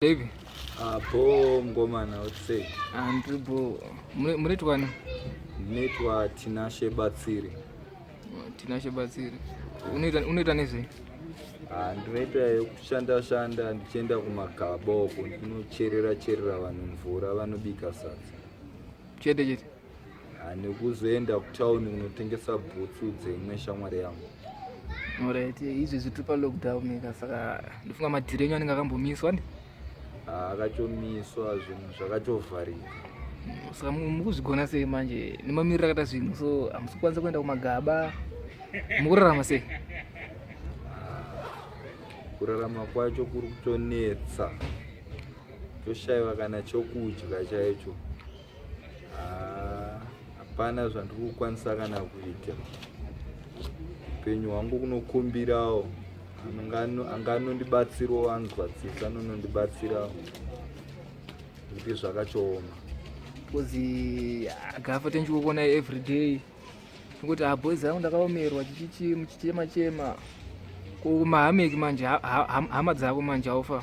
Baby. Bo ngomana utse. Andribo. Muretwana. Netwa Tinashe Batsiri. Tinashe Batsiri. Unoita nezve? Ndinoita yekushanda ndichienda kumagaba uko ndinocherera vanhu mvura vanobika sadza. Chete. Nekuzoenda kutauni kunotengesa bhutsu dzeimwe shamwari yangu. Alright, izvi zvitiri palockdown saka ndofunga madhiri enyu anenge akambomiswa ndi? Akachomiswa zvinhu zvakatovharika. Saka mukuzvigona sei manje nemamiriro akaita zvinhu so hamusi kukwanisa kuenda kumagaba mukurarama sei? Kurarama kwacho kuri kutonetsa. Toshayiwa kana chokudya chaicho. Hapana zvandiri kukwanisa kana kuita. Upenyu hwangu kunokumbirawo anganondibatsirawo anzwa tsitsa anonondibatsirawo kuti zvakachooma. Because Gaffa tenchikuona everyday nekuti boys angu ndakaomerwa chichema kumahameki manje hama dzako manje aufa.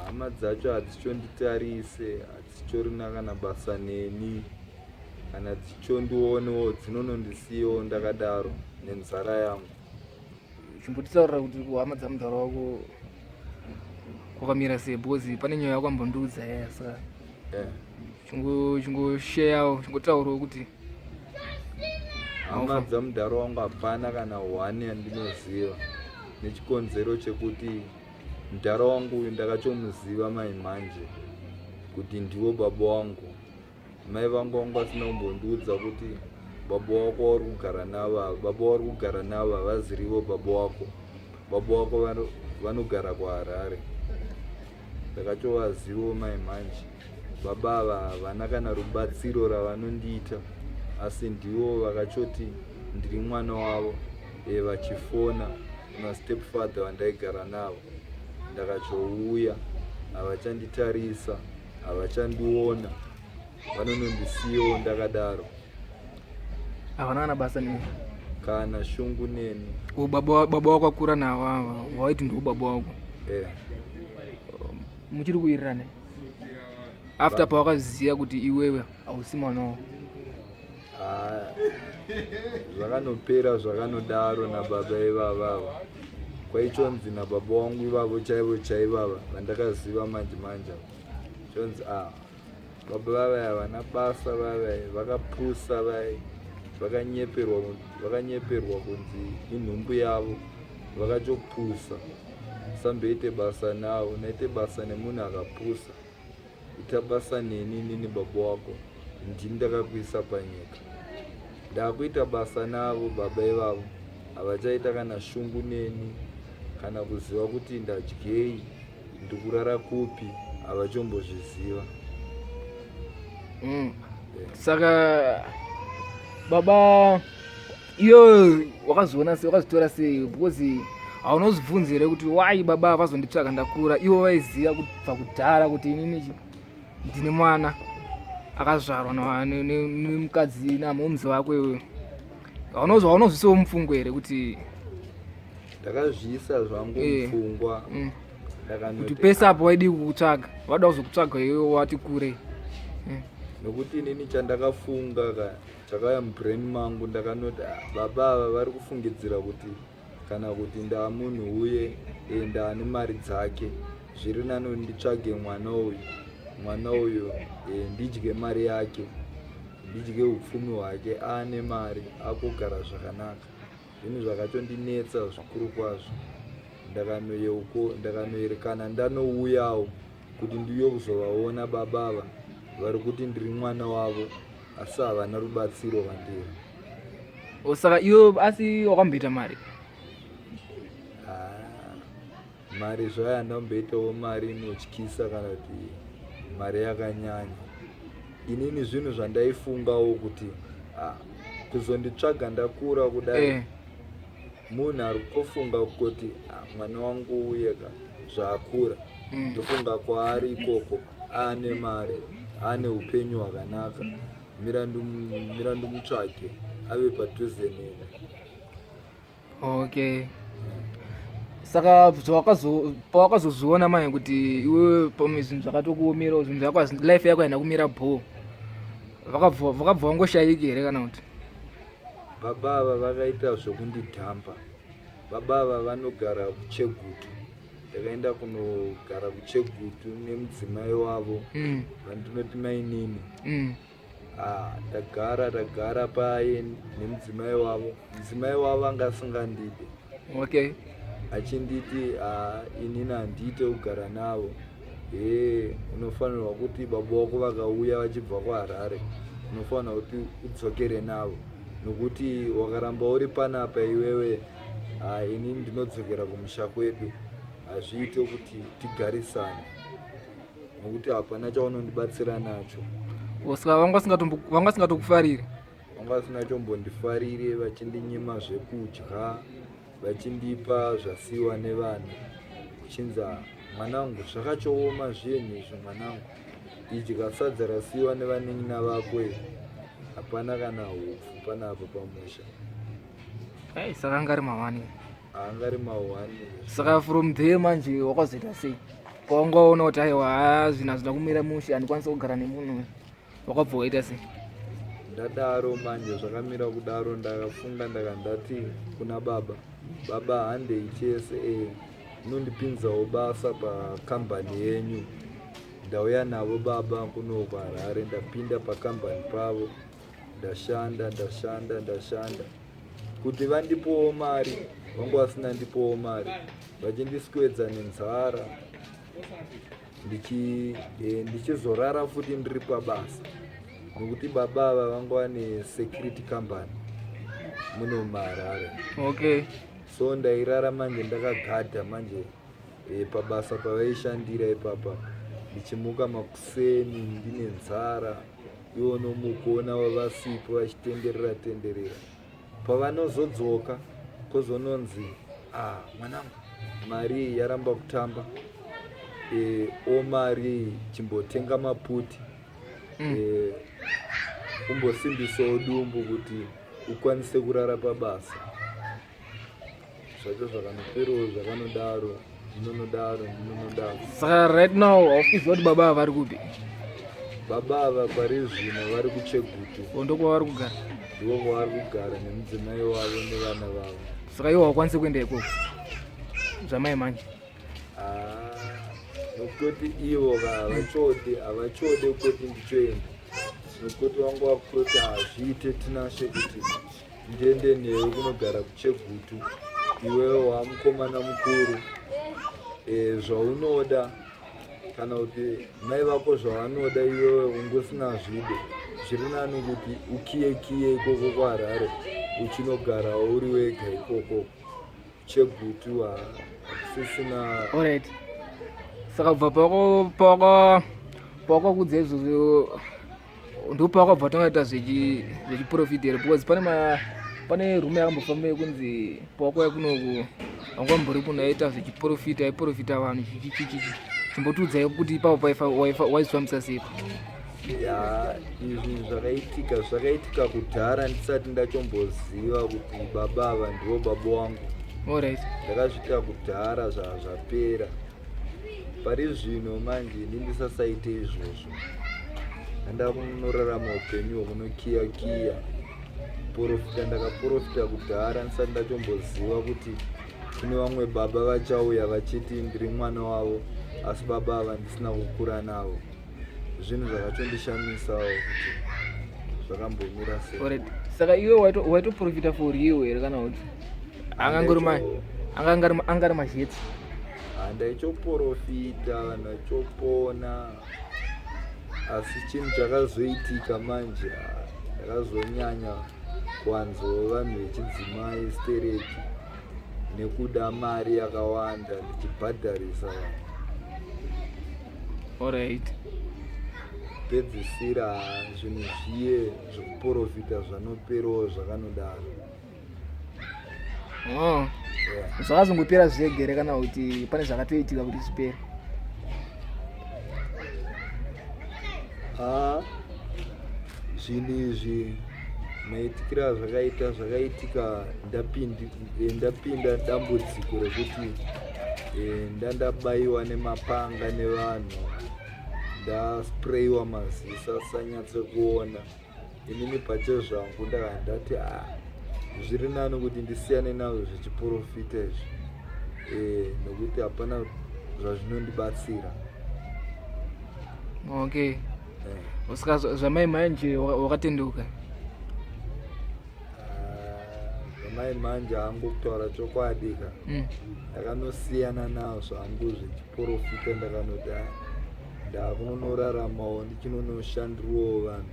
Hama dzacho hadzichonditarise, hadzichorina kana basa neni, kana dzichondionewo dzinonondisiyawo ndakadaro nenzara yangu. Chimbotitaurira kuti kuhama dzamudhara wako kwakamira sei because pane nyaya yakwambondiudza saka chingosheyawo chingotaurawo kuti hama dzamudhara wangu hapana kana 1 yandinoziva, nechikonzero chekuti mudhara wangu uyu ndakachomuziva mai manje kuti ndiwo baba wangu. Mai vangu vasina kumbondiudza kuti baba wako vari kugara navo havazirivo baba wako. Baba wako vanogara kuHarare. Ndakachovazivo mai manje. Baba ava havana kana rubatsiro ravanondiita, asi ndivo vakachoti ndiri mwana wavo vachifona kuna stepfather vandaigara navo. Ndakachouya havachanditarisa, havachandiona, vanonondisiyawo ndakadaro. havana kana basa neni kana shungu neni. Baba wako akura nawo waiti ndiwo baba wako? Muchiri kuwirirana after pawakaziva kuti iwewe hausi mwana wako? Zvakanopera zvakanodaro nababa ivavava. Kwaichonzi nababa wangu ivavo chaivava vandakaziva manje chonzi baba vavai havana basa, vavai vakapusa, vai vakanyeperwa kunzi inhumbu yavo, vakachopusa. Samboite basa navo, naite basa nemunhu akapusa. Ita basa neni baba wako, ndini ndakakuisa panyika. Ndakuita basa navo baba ivavo havachaita kana shungu neni, kana kuziva kuti ndadyei, ndikurara kupi, havachombozviziva. Saka baba iyo wakazoona sei, wakazitora sei? Because haunozvibvunzi here kuti wai baba avazonditsvaga ndakura? Ivo vaiziva kubva kudhara kuti inini ndine mwana akazvarwa nemukadzi namumzi wako iwe. Haunozvisawo mupfungwa here kuti ndakazviisa zvangu mupfungwa kuti pese apo waidi kukutsvaga vada kuzokutsvaga iwe wati kure? Nokuti inini chandakafunga chakauya mubrain mangu ndakanoti baba ava vari kufungidzira kuti kana kuti ndamunhu uye ndaane mari dzake, zviri nani nditsvage mwana uyu ndidye mari yake, ndidye upfumi hwake, aane mari akugara zvakanaka. Zvinhu zvakachondinetsa zvikuru kwazvo. Ndakanoerekana ndanouyawo kuti ndiyo kuzovaona baba ava vari kuti ndiri mwana wavo asi havana rubatsiro vandiri. Saka iwo asi wakamboita mari? Mari zvayo handamboitawo mari inotyisa kana kuti mari yakanyanya. Inini zvinhu zvandaifungawo kuti kuzonditsvaga ndakura kudai, munhu ari kutofunga kuti mwana wangu uyeka zvaakura, ndofunga kwaari ikoko aane mari, aane upenyu hwakanaka, mirandu mutsvage ave padhuze neni. Okay. saka pawakazoziona manje kuti iwe pamwe zvinhu zvakatokuomera zvinhu zvako life yako haina kumira bho vakabva vangoshayiki here kana kuti baba ava vakaita zvokundidhamba. Baba ava vanogara kuchegutu. Ndakaenda kunogara kuchegutu nemudzimai wavo vandinoti mainini. Tagara paye nemudzimai wavo. Mudzimai wavo anga asingandide. Okay. Achinditi inini handite kugara navo. Unofanirwa kuti baba wako vakauya vachibva kuHarare, unofanirwa kuti udzokere navo, nokuti wakaramba uri panapa iwewe, inini ndinodzokera kumusha kwedu, hazviite kuti tigarisane, nokuti hapana chaunondibatsira nacho. Saka vanga singatokufarire? Vanga singatombondifarire, vachindinyima zvekudya, vachindipa zvasiyiwa nevanhu, uchinza mwanangu zvakachooma zvinhu izvo mwanangu, idya sadza rasiyiwa nevanin'ina vako, hapana kana hupfu panapa pamusha. Saka anga ari mahwani? Anga ari mahwani. Saka from there manje wakazoita sei pawangaona kuti aiwa zvinhu hazvina kumira mushe, handikwanisa kugara nemunhu, wakabva waita sei? Ndadaro manje zvakamira kudaro, ndakafunga ndakandati kuna baba handei chese, nondipinzawo basa pakambani yenyu. Ndauya navo baba kuno kuHarare, ndapinda pakambani pavo, ndashanda kuti vandipowo mari, vangu vasina ndipowo mari, vachindiswedza nenzara, ndichizorara futi ndiri pabasa, nokuti baba ava vangu vane security company muno muHarare. Okay. So ndairara manje ndakagadha manje pabasa pavaishandira ipapa, ndichimuka makuseni ndine nzara, iwo nomukona wavasipo vachitenderera pavanozodzoka kozononzi mwanangu mari yaramba kutamba, mari chimbotenga maputi, umbosimbisawo dumbu kuti ukwanise kurara pabasa. Zvacho zvakanoperowo zvakanodaro, ndinonodaro. Saka right now haufiziva kuti baba ava vari kupi? Baba ava pari zvino vari kuchegutu. Ndokwavari kugara? Ndiko kwavari kugara nemudzimai wavo nevana vavo. Saka iwo haukwanisi kuenda ikoko zvamai manje? Nokutoti ivo havachode kuti ndichoenda, nokuti vangu vakutoti hazviite Tinashe kuti ndiende newe kunogara kuchegutu, iwewe wamukomana mukuru, zvaunoda kana kuti mai vako zvavanoda iwewe ungosina zvide, zviri nani kuti ukiye ikoko kuHarare uchinogara uri wega ikoko kuchegutu, hakusisina. Alright. Saka kubva pawakakudza izvozvo ndopawakabva tangaita zvechiprofita here, because pane rume yakambofamba yekunzi pawakauya kunoku vangambori kuno aita zvechiprofita, aiprofita vanhu chimbotiudzai kuti ipapo waizvifambisa sei? Izvi zvakaitika kudhara ndisati ndachomboziva kuti baba ava ndivo baba wangu. Alright. Ndakazviita kudhara zvapera. Pari zvino manje ndindisasaite izvozvo, ndakunorarama upenyu hwekunokiya profita. Ndakaprofita kudhara ndisati ndachomboziva kuti kune vamwe baba vachauya vachiti ndiri mwana wavo, asi baba ava ndisina kukura navo. Zvinhu zvakachondishamisawo kuti zvakambomira sei. Alright. Saka iwe waitoprofita for you here kana kuti angari mazhetsi? Ndaichoprofita, ndachopona, asi chinhu chakazoitika manje, ndakazonyanya kuwanzo vanhu vechidzimai stereki nekuda mari yakawanda ndichibhadharisa vanhu. Alright. Pedzisira zvinhu zviye zvekuprofita zvanoperowo zvakanodaro. Zvakazongopera zvegere kana kuti pane zvakatoitika kuti zvipere? Zvinhu izvi maitikira zvakaitika ndapinda dambudziko rekuti ndabayiwa nemapanga nevanhu, ndasprayiwa maziso asanyatse kuona. Inini pache zvangu ndakandati zviri nani kuti ndisiyane nazvo zvichiprofita izvi, nokuti hapana zvazvinondibatsira. Okay. Usika zvamai manje wakatenduka? Zvamai manje hangu kutaura chokwadi ka. Ndakanosiyana nazvo hangu zvichiprofita, ndakanoti ndakunonoraramawo ndichinonoshandirawo vanhu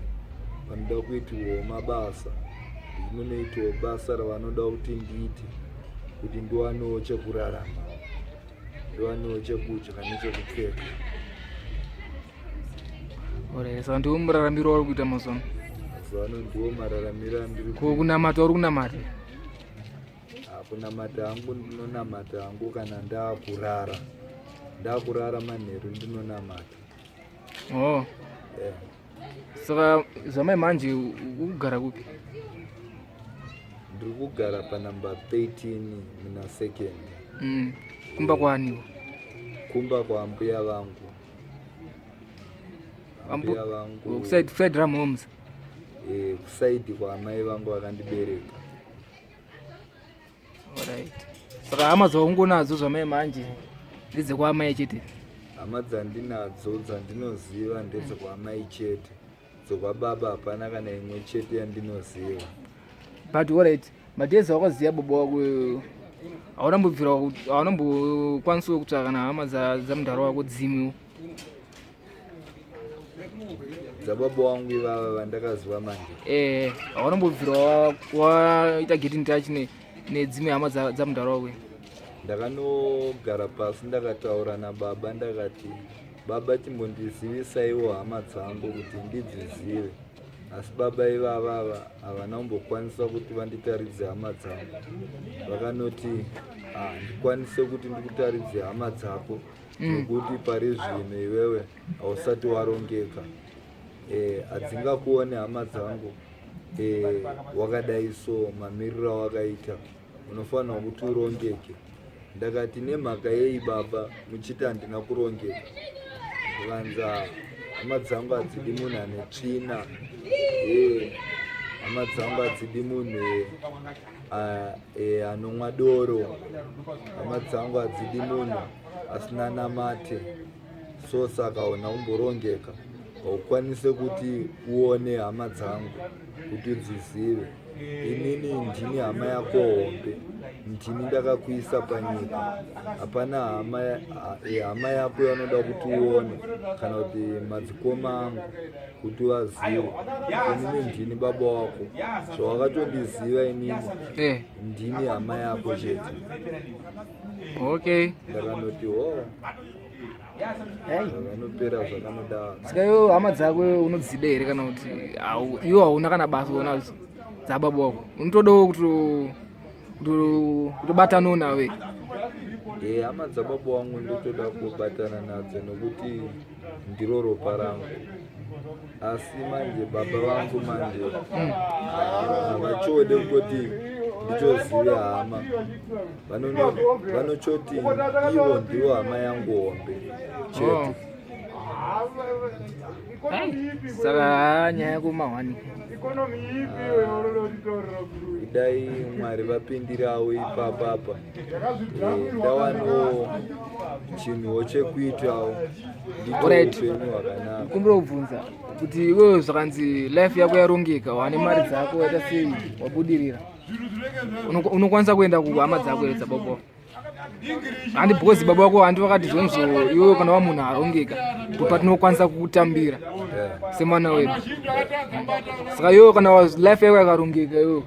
vanoda kuitirwawo mabasa, ndinonoitawo basa ravanoda kuti ndiite kuti ndiwanewo chekurarama, ndiwanewo chekudya nechekupfeka. Alright, saka ndiwo muraramiro wauri kuita mazuva ano? Mazuva ano ndiwo mararamiro andiri kunamata uri kunamata? Kunamata hangu ndinonamata hangu kana ndakurara manheru ndinonamata. Oh. Saka zvamai manje ukugara kupi? Ndiri kugara panumber 13 muna second. Kumba kwaniwo? Kumba kwa mbuya vangu. Mbuya vangu kuside ram homes? Kuside kwa mai vangu vakandibereka. Alright. Saka hama dzaungonadzo zvamai manje ndedzekwamai chete? Hama dzandinadzo dzandinoziva ndedzekwamai chete, dzekwababa hapana kana imwe chete yandinoziva. But alright, madhezi wakaziva baba wako haunambokwanisawo kutsvaka kana hama dzamudhara wako dzimiwo? Dzababa wangu ivava vandakaziva manje? Haunambobvira waita get in touch nedzimwe hama dzamudhara wako? Ndakanogara pasi ndakataura nababa ndakati, baba chimbondizivisaiwo hama dzangu kuti ndidzizive. Asi baba ivava havana kumbokwanisa kuti vanditaridze hama dzangu. Vakanoti ndikwanise kuti ndikutaridze hama dzako nokuti pari zvino iwewe hausati warongeka. Hadzingakuone hama dzangu wakadai so mamiriro awakaita, unofanira kuti urongeke. Ndakati nemhaka yei baba muchiti handina kurongeka? Kuvanza hama dzangu hadzidi munhu ane tsvina, hama dzangu hadzidi munhu anomwa doro, hama dzangu hadzidi munhu asina namate. So saka una umborongeka, haukwanise kuti uone hama dzangu kuti udzizive. Inini ndini hama yako hombe, ndini ndakakuisa panyika. Hapana hama yako yanoda kuti uone kana kuti madzikoma angu kuti vazive. Inini ndini baba wako, zvawakatondiziva inini ndini hama yako chete. Okay. Ndakanoti vanopera zvakanodaro. Saka iwo hama dzako unodzida here kana kuti iwo hauna kana basa unadzo dzababa wako? Unotodawo kutobatanawo nawe? Hama dzababa wangu ndotoda kubatana nadzo nokuti ndiro ropa rangu. Asi manje baba vangu manje havachode kuti ndichozive hama. Vanochoti ivo ndivo hama yangu hombe chete. Saka nyaya yako mahwani dai Mwari vapindirawo ipapapa, ndawanawo chinhuwo chekuitawo nditoupenyu hwakanaka. Kumbira kubvunza kuti iwewe zvakanzi life yako yarongeka, wane mari dzako, waita sei, wabudirira, unokwanisa kuenda kuhama dzako here dzababa wako? Handi because baba wako handi vakati zvonizvo iwewe kana wamunhu arongeka patinokwanisa kukutambira semwana wedu. Saka iwewe kana life yako yakarongeka iwewe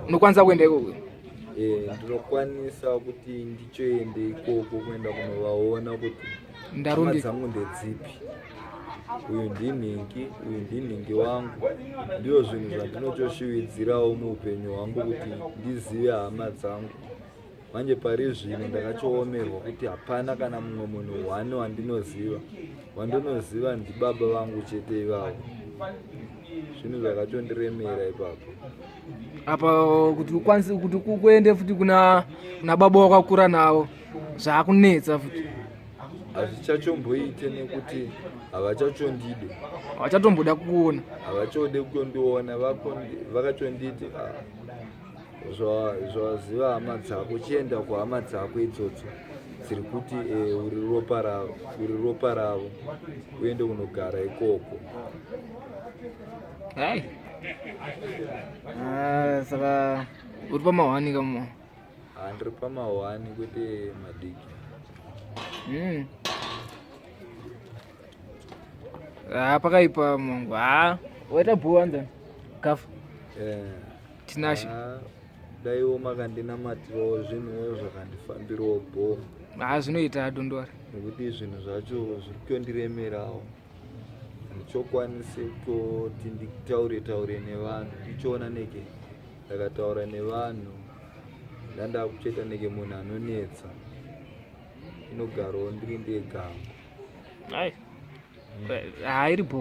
unokwanisa kuenda ikoko? Ndinokwanisa kuti ndichoende ikoko kuenda kunovaona kuti hama dzangu ndedzipi. Uyu ndinhingi wangu, ndiyo zvinhu zvandinochoshividzirawo muupenyu hwangu kuti ndizive hama dzangu. Manje pari zvino ndakachoomerwa kuti hapana kana mumwe munhu wandinoziva. Wandinoziva ndibaba vangu chete ivavo. zvinhu zvakatondiremera ipapo apa kuti ukwanise kuti kuende futi kuna baba wakakura nawo zvakunetsa futi hazvichachomboite nekuti havachachondide vachatomboda kuona havachode kundiona vakachonditi zvaziva hama dzako uchienda kuhama dzako idzodzo dziri kuti uri ropa ravo uende kunogara ikoko. hai saka uri pamahwani kama handiri pamahwani kwete madiki. pakaipa mongo waita bhuwanza Gaffa Tinashe daiwo makandinamatirawo zvinhuwo zvakandifambirawo bho zvinoita adondora nekuti zvinhu zvacho zviri kundiremerawo ndichokwanise kutoti nditaure nevanhu ndichiona neke ndakataura nevanhu ndandakucheta neke munhu anonetsa inogarawo ndiri ndega iri bho